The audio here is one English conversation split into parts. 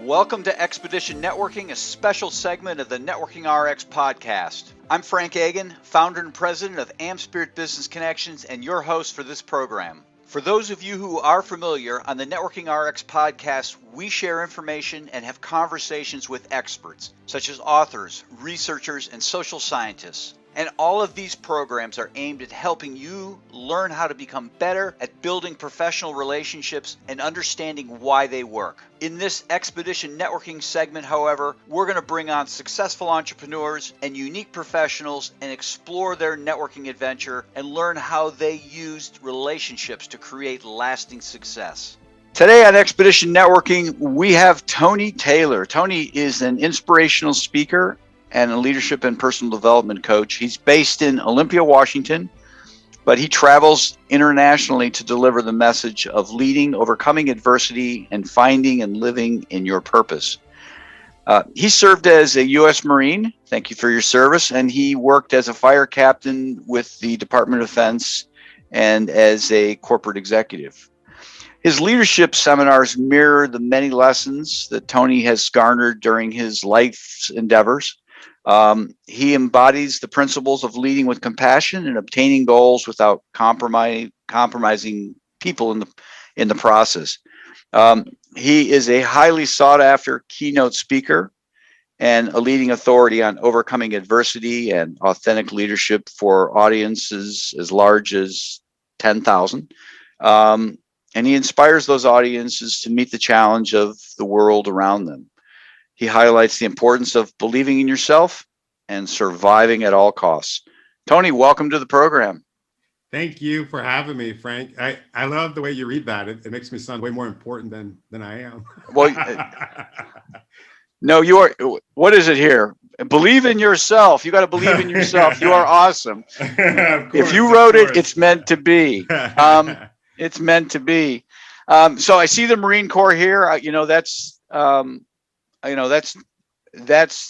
Welcome to Expedition Networking, a special segment of the Networking RX podcast. I'm Frank Agan, founder and president of AmSpirit Business Connections, and your host for this program. For those of you who are familiar, on the Networking RX podcast, we share information and have conversations with experts, such as authors, researchers, and social scientists. And all of these programs are aimed at helping you learn how to become better at building professional relationships and understanding why they work. In this Expedition Networking segment, however, we're going to bring on successful entrepreneurs and unique professionals and explore their networking adventure and learn how they used relationships to create lasting success. Today on Expedition Networking, we have Tony Taylor. Tony is an inspirational speaker and a leadership and personal development coach. He's based in Olympia, Washington, but he travels internationally to deliver the message of leading, overcoming adversity, and finding and living in your purpose. He served as a U.S. Marine. Thank you for your service. And he worked as a fire captain with the Department of Defense and as a corporate executive. His leadership seminars mirror the many lessons that Tony has garnered during his life's endeavors. He embodies the principles of leading with compassion and obtaining goals without compromising people in the process. He is a highly sought after keynote speaker and a leading authority on overcoming adversity and authentic leadership for audiences as large as 10,000. And he inspires those audiences to meet the challenge of the world around them. He highlights the importance of believing in yourself and surviving at all costs. Tony, welcome to the program. Thank you for having me, Frank. I love the way you read that. It makes me sound way more important than I am. Well, no, you are. What is it here? Believe in yourself. You got to believe in yourself. You are awesome. If you wrote it, it's meant to be. It's meant to be. So I see the Marine Corps here. That's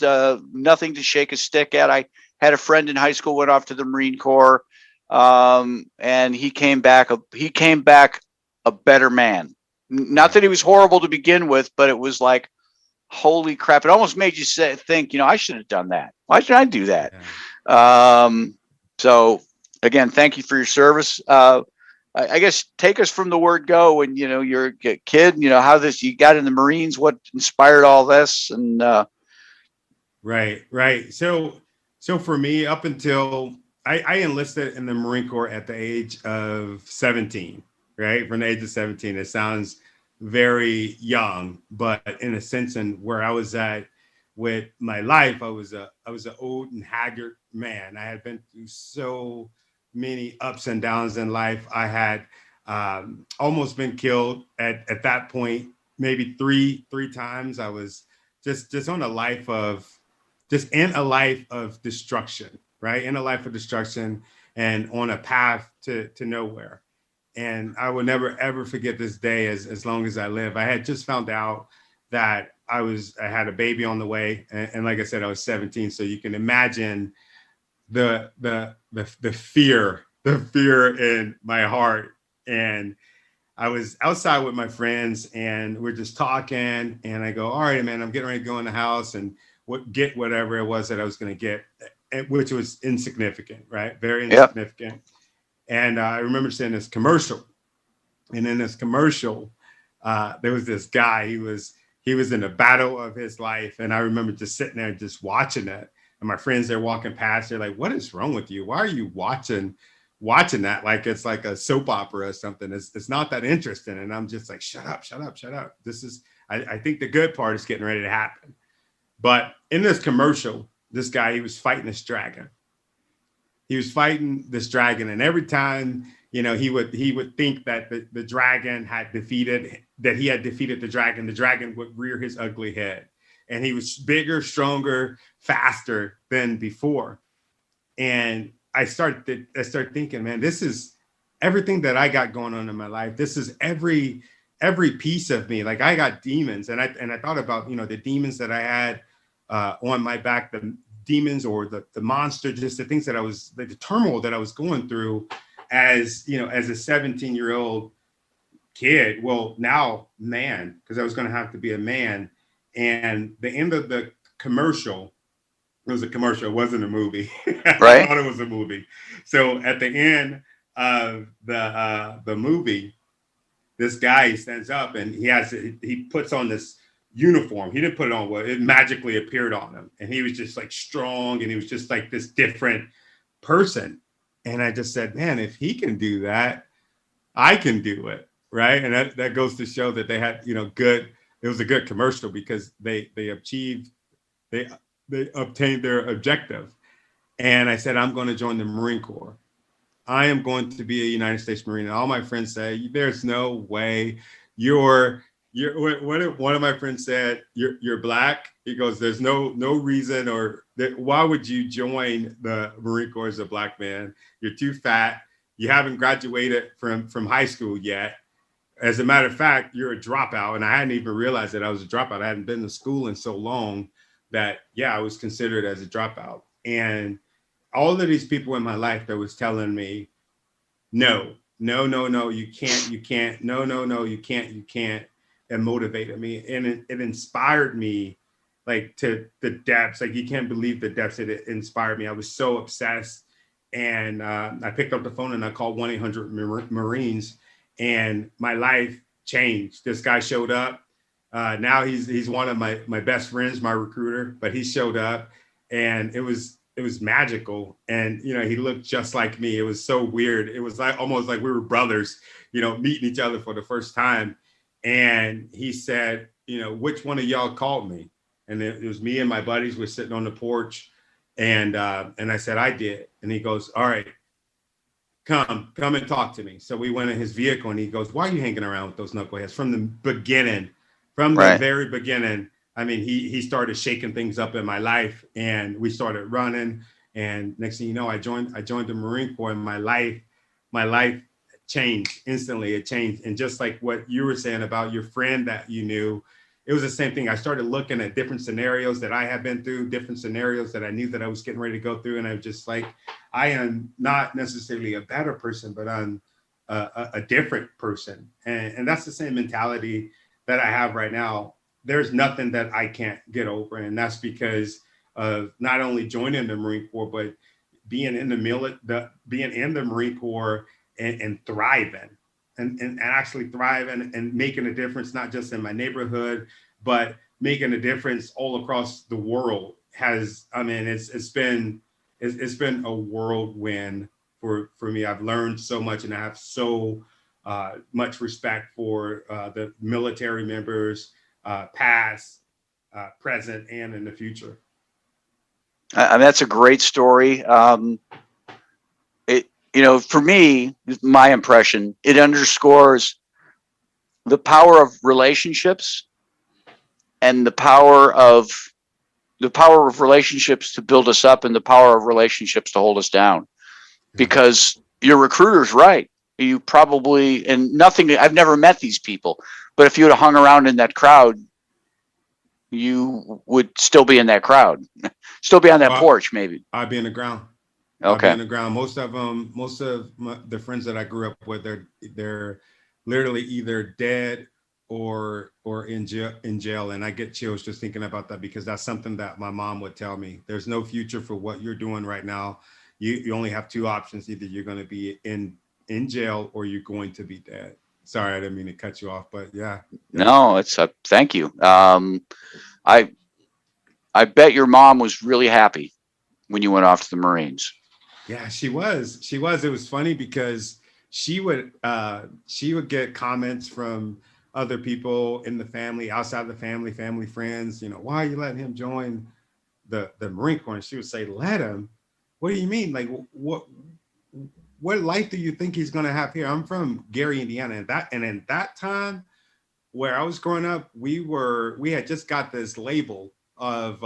nothing to shake a stick at. I had a friend in high school went off to the Marine Corps, and he came back a better man. Not that he was horrible to begin with, but it was like, holy crap! It almost made you think, I should have done that. Why should I do that? Yeah. So again, thank you for your service. I guess take us from the word go when you're a kid, how you got in the Marines, what inspired all this, and Right. So for me, up until I enlisted in the Marine Corps at the age of 17, right? From the age of 17, it sounds very young, but in a sense, and where I was at with my life, I was an old and haggard man. I had been through so many ups and downs in life. I had almost been killed at that point, maybe three times. I was just in a life of destruction, right? In a life of destruction and on a path to nowhere. And I will never, ever forget this day as long as I live. I had just found out that I had a baby on the way. And like I said, I was 17. So you can imagine the fear in my heart. And I was outside with my friends and we're just talking, and I go, all right, man, I'm getting ready to go in the house and get whatever it was that I was going to get, which was insignificant, right? Very insignificant. Yep. And I remember seeing this commercial, and in this commercial, there was this guy. He was in the battle of his life. And I remember just sitting there, just watching it. And my friends, they're walking past. They're like, what is wrong with you? Why are you watching that? Like, it's like a soap opera or something. It's not that interesting. And I'm just like, shut up. This is, I think the good part is getting ready to happen. But in this commercial, this guy, he was fighting this dragon. And every time, he would think that the dragon had defeated the dragon would rear his ugly head. And he was bigger, stronger, faster than before. And I started thinking, man, this is everything that I got going on in my life. This is every piece of me. Like, I got demons, and I thought about, the demons that I had on my back, the demons or the monster, just the things that the turmoil that I was going through as a 17-year-old kid. Well, now man, because I was going to have to be a man. And the end of the commercial, it was a commercial, it wasn't a movie. I Right. thought it was a movie. So at the end of the movie, this guy stands up and he puts on this uniform. He didn't put it on, well, it magically appeared on him. And he was just like strong and he was just like this different person. And I just said, man, if he can do that, I can do it. Right. And that goes to show that they had, good, it was a good commercial because they achieved, they, they obtained their objective. And I said, I'm going to join the Marine Corps. I am going to be a United States Marine. And all my friends say, there's no way you're what one of my friends said, you're black. He goes, there's no reason why would you join the Marine Corps as a black man? You're too fat. You haven't graduated from high school yet. As a matter of fact, you're a dropout. And I hadn't even realized that I was a dropout. I hadn't been to school in so long that, I was considered as a dropout. And all of these people in my life that was telling me, no, you can't, no, you can't, and motivated me. And it inspired me like to the depths. Like you can't believe the depths that it inspired me. I was so obsessed. And I picked up the phone and I called 1-800-Marines and my life changed. This guy showed up. Now he's one of my best friends, my recruiter, but he showed up and it was magical. And, he looked just like me. It was so weird. It was like almost like we were brothers, meeting each other for the first time. And he said, which one of y'all called me? And it was me and my buddies were sitting on the porch. And I said, I did. And he goes, all right, come and talk to me. So we went in his vehicle and he goes, why are you hanging around with those knuckleheads? From the beginning, the very beginning. I mean, he started shaking things up in my life and we started running. And next thing you know, I joined the Marine Corps and my life changed instantly. It changed. And just like what you were saying about your friend that you knew, it was the same thing. I started looking at different scenarios that I have been through, different scenarios that I knew that I was getting ready to go through. And I'm just like, I am not necessarily a better person, but I'm a different person. And that's the same mentality that I have right now. There's nothing that I can't get over. And that's because of not only joining the Marine Corps, but being in the Marine Corps and thriving. And actually thriving and making a difference, not just in my neighborhood, but making a difference all across the world it's been a whirlwind for me. I've learned so much and I have so much respect for the military members, past, present, and in the future. That's a great story. For me, my impression, it underscores the power of relationships and the power of relationships to build us up and the power of relationships to hold us down. Because your recruiter's right. You probably, and nothing, I've never met these people, but if you had hung around in that crowd, you would still be in that crowd, still be on that porch, maybe. I'd be in the ground. Okay. I'd be in the ground. Most of the friends that I grew up with, they're literally either dead or in jail. And I get chills just thinking about that because that's something that my mom would tell me. There's no future for what you're doing right now. You only have two options. Either you're going to be in jail or you're going to be dead. Sorry, I didn't mean to cut you off, but yeah. No, it's thank you. I bet your mom was really happy when you went off to the Marines. Yeah, she was. It was funny because she would get comments from other people in the family, outside the family friends, why are you letting him join the Marine Corps? And she would say, let him? What do you mean? Like, what life do you think he's going to have here? I'm from Gary, Indiana. And in that time where I was growing up, we had just got this label of,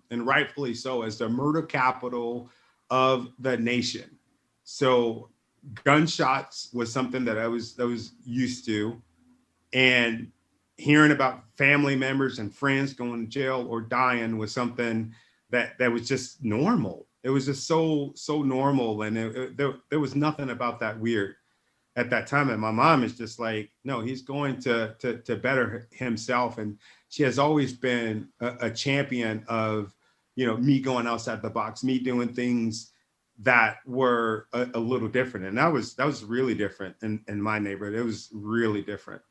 and rightfully so, as the murder capital of the nation. So gunshots was something that I was used to, and hearing about family members and friends going to jail or dying was something that was just normal. It was just so normal, and there was nothing about that weird at that time. And my mom is just like, no, he's going to better himself. And she has always been a champion of, me going outside the box, me doing things that were a little different. And that was really different in my neighborhood. It was really different.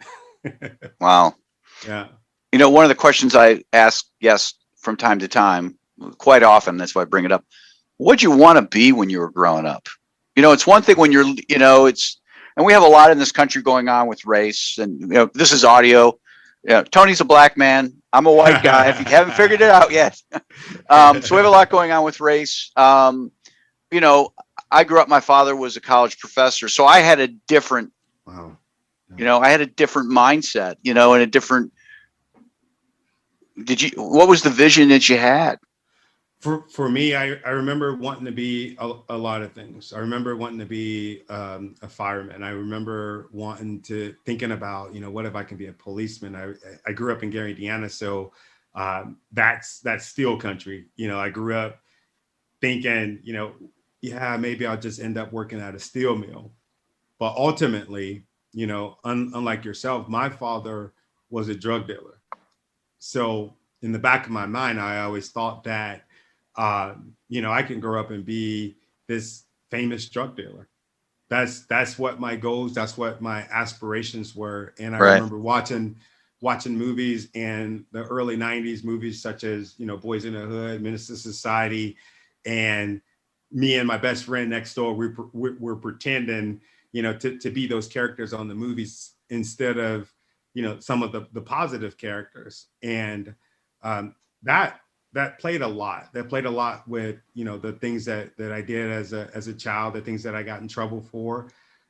Wow. Yeah. One of the questions I ask guests from time to time, quite often, that's why I bring it up. What'd you want to be when you were growing up? It's one thing when you're, and we have a lot in this country going on with race, and this is audio. Tony's a black man. I'm a white guy. If you haven't figured it out yet. So we have a lot going on with race. I grew up, my father was a college professor, so I had a different, wow. I had a different mindset, and a different, what was the vision that you had? For me, I remember wanting to be a lot of things. I remember wanting to be a fireman. I remember thinking about, what if I can be a policeman? I grew up in Gary, Indiana, so that's steel country. I grew up thinking, yeah, maybe I'll just end up working at a steel mill. But ultimately, unlike yourself, my father was a drug dealer. So in the back of my mind, I always thought that, I can grow up and be this famous drug dealer. That's what my goals, that's what my aspirations were. And I remember watching movies in the early 90s, movies such as, Boys in the Hood, Menace to Society, and me and my best friend next door, we're pretending, to be those characters on the movies instead of, some of the positive characters. And that played a lot. That played a lot with, the things that I did as a child, the things that I got in trouble for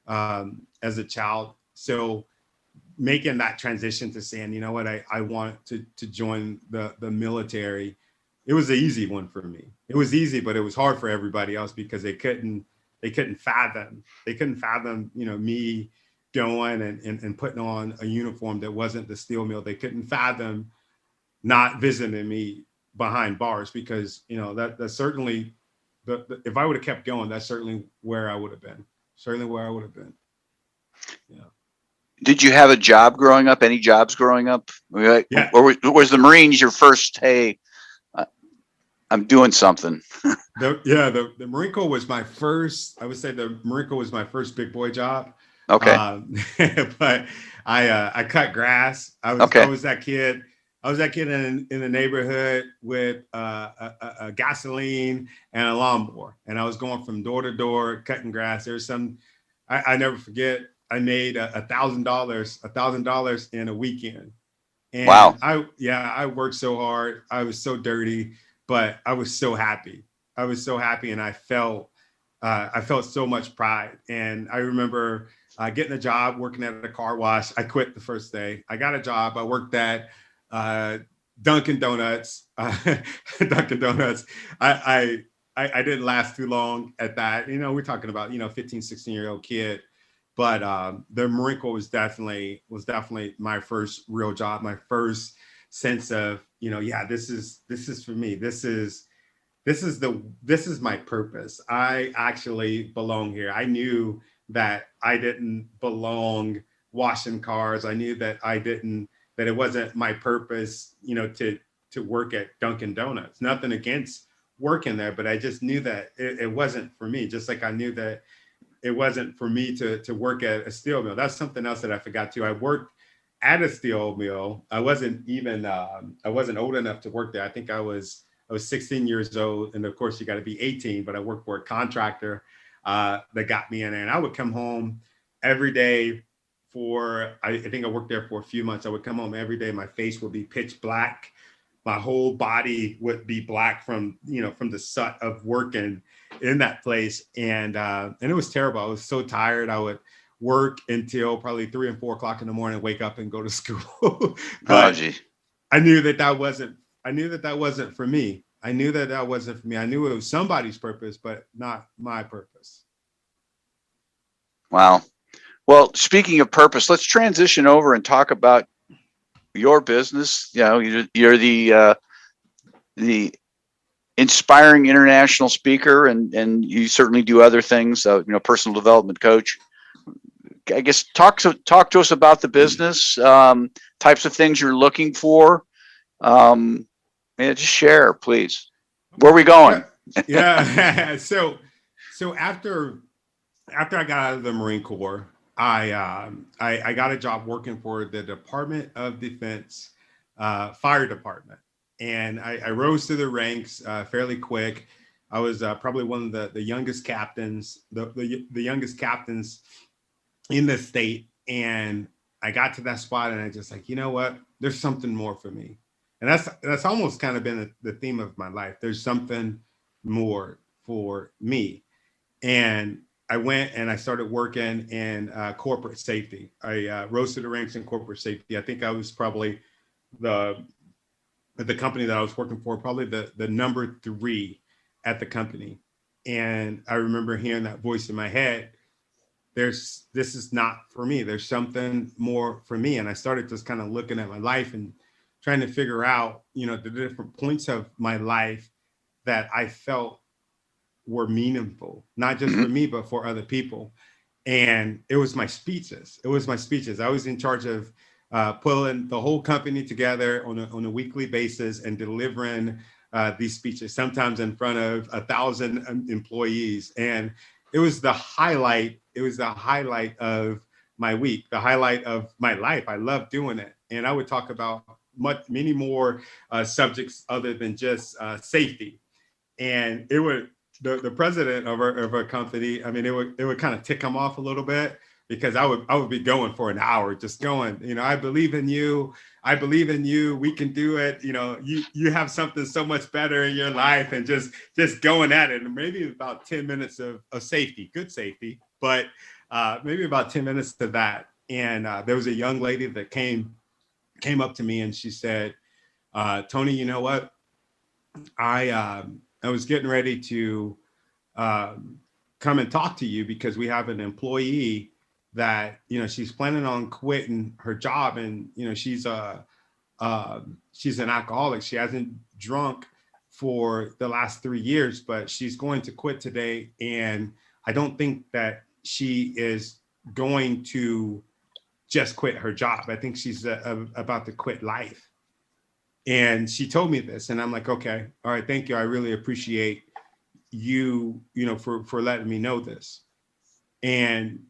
as a child. So making that transition to saying, you know what, I want to join the military, it was an easy one for me. It was easy, but it was hard for everybody else because they couldn't fathom, me going and putting on a uniform that wasn't the steel mill. They couldn't fathom not visiting me behind bars because, that's certainly if I would have kept going, that's certainly where I would have been. Yeah. Did you have a job growing up? Any jobs growing up? Yeah. Or was the Marines your first, hey, I'm doing something? The Marine Corps was my first, I would say the Marine Corps was my first big boy job. Okay. But I cut grass. I was that kid. I was that kid in the neighborhood with a gasoline and a lawnmower. And I was going from door to door, cutting grass. There's I never forget, I made $1,000 in a weekend. And wow. I worked so hard. I was so dirty, but I was so happy. And I felt so much pride. And I remember getting a job, working at a car wash. I quit the first day. I got a job. I worked at Dunkin' Donuts. Dunkin' Donuts. I didn't last too long at that. We're talking about 15, 16-year-old kid. But the Marine Corps was definitely my first real job, my first sense of this is for me. This is my purpose. I actually belong here. I knew that I didn't belong washing cars. I knew that that it wasn't my purpose, to work at Dunkin' Donuts. Nothing against working there, but I just knew that it wasn't for me. Just like I knew that it wasn't for me to work at a steel mill. That's something else that I forgot too. I worked at a steel mill. I wasn't old enough to work there. I think I was 16 years old. And of course you got to be 18, but I worked for a contractor that got me in there. And I would come home every day I think I worked there for a few months. I would come home every day. My face would be pitch black. My whole body would be black from the sweat of working in that place. And it was terrible. I was so tired. I would work until probably 3 and 4 o'clock in the morning, wake up and go to school. But I knew that wasn't for me. I knew that wasn't for me. I knew it was somebody's purpose, but not my purpose. Wow. Well, speaking of purpose, let's transition over and talk about your business. You're the inspiring international speaker, and you certainly do other things. Personal development coach. I guess talk to us about the business, types of things you're looking for, Yeah, just share, please. Where are we going? Yeah. So after I got out of the Marine Corps, I got a job working for the Department of Defense fire department, and I rose through the ranks fairly quick. I was probably one of the youngest captains, the youngest captains in the state, and I got to that spot, and I just like, you know what? There's something more for me, and that's almost kind of been the theme of my life. There's something more for me, and I went and I started working in corporate safety. I rose to the ranks in corporate safety. I think I was probably the the company that I was working for, probably the number 3 at the company. And I remember hearing that voice in my head, this is not for me. There's something more for me. And I started just kind of looking at my life and trying to figure out, the different points of my life that I felt were meaningful, not just for me, but for other people. And it was my speeches. I was in charge of pulling the whole company together on a weekly basis and delivering these speeches, sometimes in front of 1,000 employees. And it was the highlight. It was the highlight of my week, the highlight of my life. I loved doing it. And I would talk about many more subjects other than just safety. And it would, the president of our company, I mean, it would kind of tick him off a little bit, because I would be going for an hour, just going, I believe in you. I believe in you. We can do it. You have something so much better in your life, and just going at it. And maybe about 10 minutes of safety, good safety, but maybe about 10 minutes to that. And there was a young lady that came up to me, and she said, Tony, you know what? I was getting ready to come and talk to you, because we have an employee that, she's planning on quitting her job, and, she's an alcoholic. She hasn't drunk for the last 3 years, but she's going to quit today. And I don't think that she is going to just quit her job. I think she's about to quit life. And she told me this, and I'm like, okay, all right, thank you. I really appreciate you, for letting me know this. And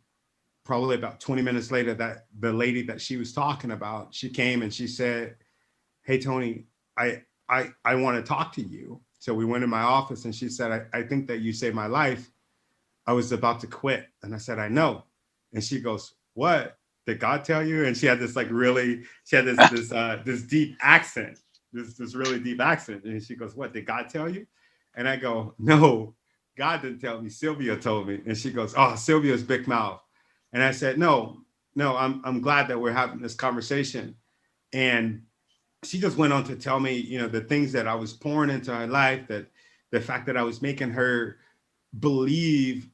probably about 20 minutes later, that the lady that she was talking about, she came and she said, hey, Tony, I want to talk to you. So we went in my office, and she said, I think that you saved my life. I was about to quit. And I said, I know. And she goes, what? Did God tell you? And she had this this deep accent, this really deep accent. And she goes, what, did God tell you? And I go, no, God didn't tell me. Sylvia told me. And she goes, oh, Sylvia's big mouth. And I said, no, I'm glad that we're having this conversation. And she just went on to tell me, the things that I was pouring into her life, that the fact that I was making her believe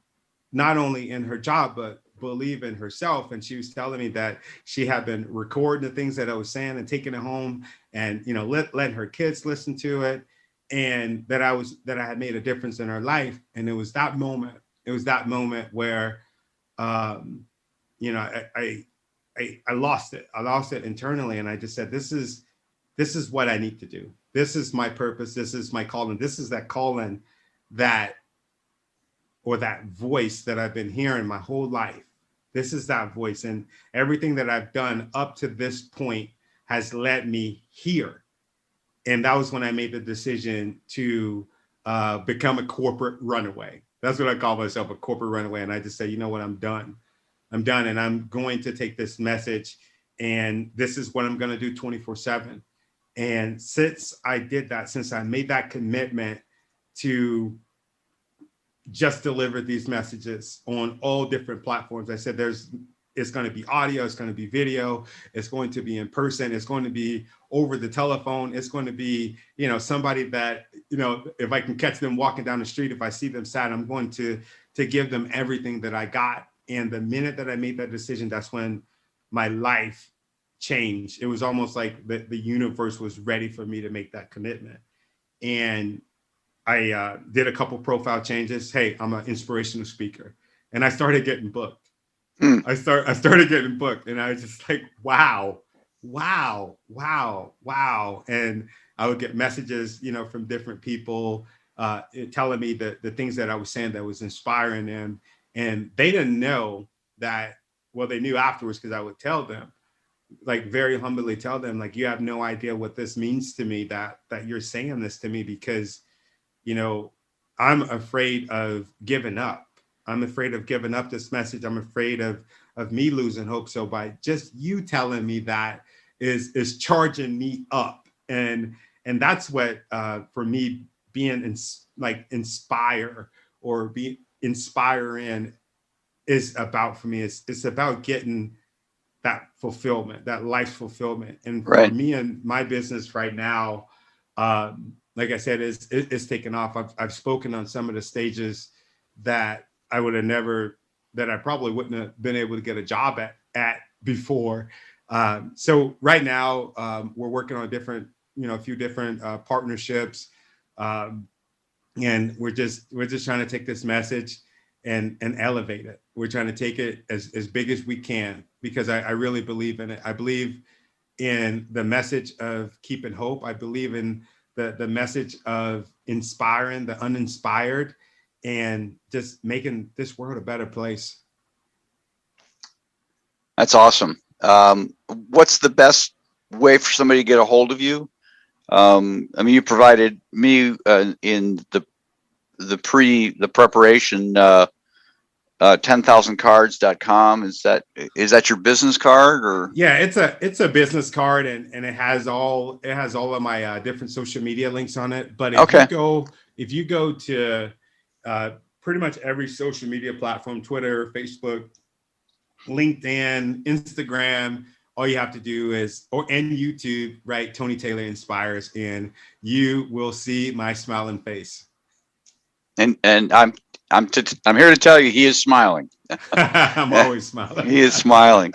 not only in her job, but believe in herself. And she was telling me that she had been recording the things that I was saying and taking it home, and let her kids listen to it, and that I had made a difference in her life. And it was that moment where I lost it. I lost it internally, and I just said, this is what I need to do. This is my purpose. This is my calling. This is that calling that voice that I've been hearing my whole life. This is that voice, and everything that I've done up to this point has led me here. And that was when I made the decision to become a corporate runaway. That's what I call myself, a corporate runaway. And I just say, you know what, I'm done, and I'm going to take this message, and this is what I'm going to do 24/7. And since I did that, since I made that commitment to just deliver these messages on all different platforms, I said, it's going to be audio, it's going to be video, it's going to be in person, it's going to be over the telephone, it's going to be, somebody that, if I can catch them walking down the street, if I see them sad, I'm going to give them everything that I got. And the minute that I made that decision, that's when my life changed. It was almost like the universe was ready for me to make that commitment. And I did a couple profile changes. Hey, I'm an inspirational speaker. And I started getting booked. I started getting booked, and I was just like, wow, wow, wow, wow. And I would get messages, from different people telling me the things that I was saying that was inspiring them. And they didn't know that, well, they knew afterwards because I would tell them, like very humbly tell them, like, you have no idea what this means to me, that you're saying this to me, because, you know, I'm afraid of giving up. I'm afraid of giving up this message. I'm afraid of me losing hope. So by just you telling me that is charging me up. And that's what for me being inspire or be inspiring is about for me. It's about getting that fulfillment, that life fulfillment. And for Right. me and my business right now, like I said, it's taken off. I've spoken on some of the stages that I would have never, that I probably wouldn't have been able to get a job at before. So right now, we're working on a few different partnerships, and we're just trying to take this message and elevate it. We're trying to take it as big as we can, because I really believe in it. I believe in the message of keeping hope. I believe in the message of inspiring the uninspired and just making this world a better place. That's awesome. What's the best way for somebody to get a hold of you? I mean, you provided me in the preparation 10,000cards.com. Is that your business card, or? Yeah, it's a business card, and it has all of my different social media links on it. But Okay. if you go to pretty much every social media platform, Twitter, Facebook, LinkedIn, Instagram, all you have to do and YouTube, right? Tony Taylor Inspires, and you will see my smiling face. And I'm here to tell you, he is smiling. I'm always smiling. He is smiling.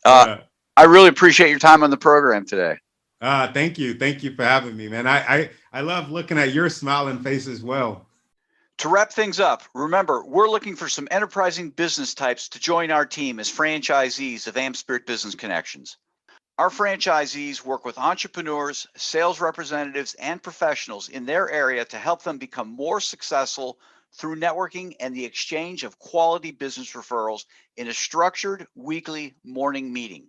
I really appreciate your time on the program today. Thank you for having me, man. I love looking at your smiling face as well. To wrap things up, remember, we're looking for some enterprising business types to join our team as franchisees of AmSpirit Business Connections. Our franchisees work with entrepreneurs, sales representatives, and professionals in their area to help them become more successful through networking and the exchange of quality business referrals in a structured weekly morning meeting.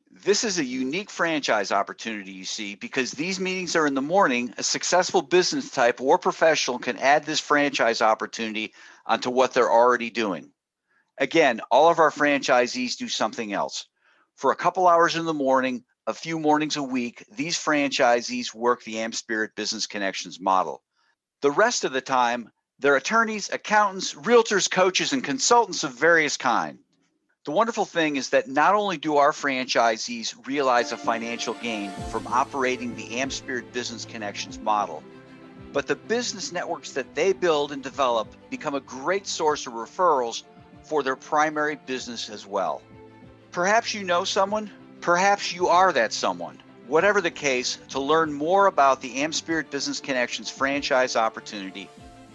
This is a unique franchise opportunity, you see, because these meetings are in the morning. A successful business type or professional can add this franchise opportunity onto what they're already doing. Again, all of our franchisees do something else. For a couple hours in the morning, a few mornings a week, these franchisees work the AmSpirit Business Connections model. The rest of the time, they're attorneys, accountants, realtors, coaches, and consultants of various kinds. The wonderful thing is that not only do our franchisees realize a financial gain from operating the AmSpirit Business Connections model, but the business networks that they build and develop become a great source of referrals for their primary business as well. Perhaps you know someone, perhaps you are that someone. Whatever the case, to learn more about the AmSpirit Business Connections franchise opportunity,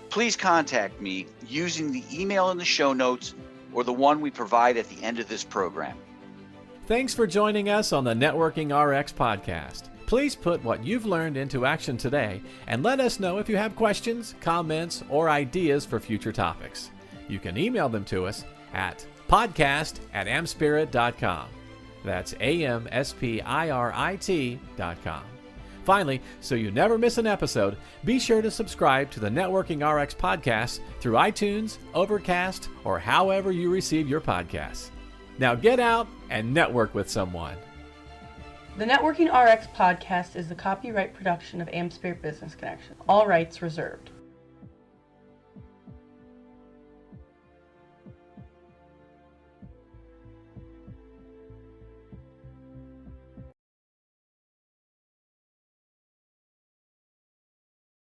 please contact me using the email in the show notes or the one we provide at the end of this program. Thanks for joining us on the Networking RX podcast. Please put what you've learned into action today and let us know if you have questions, comments, or ideas for future topics. You can email them to us at podcast@amspirit.com. That's AMSPIRIT.com. Finally, so you never miss an episode, be sure to subscribe to the Networking RX podcast through iTunes, Overcast, or however you receive your podcasts. Now get out and network with someone. The Networking RX podcast is the copyright production of AmSpirit Business Connection. All rights reserved.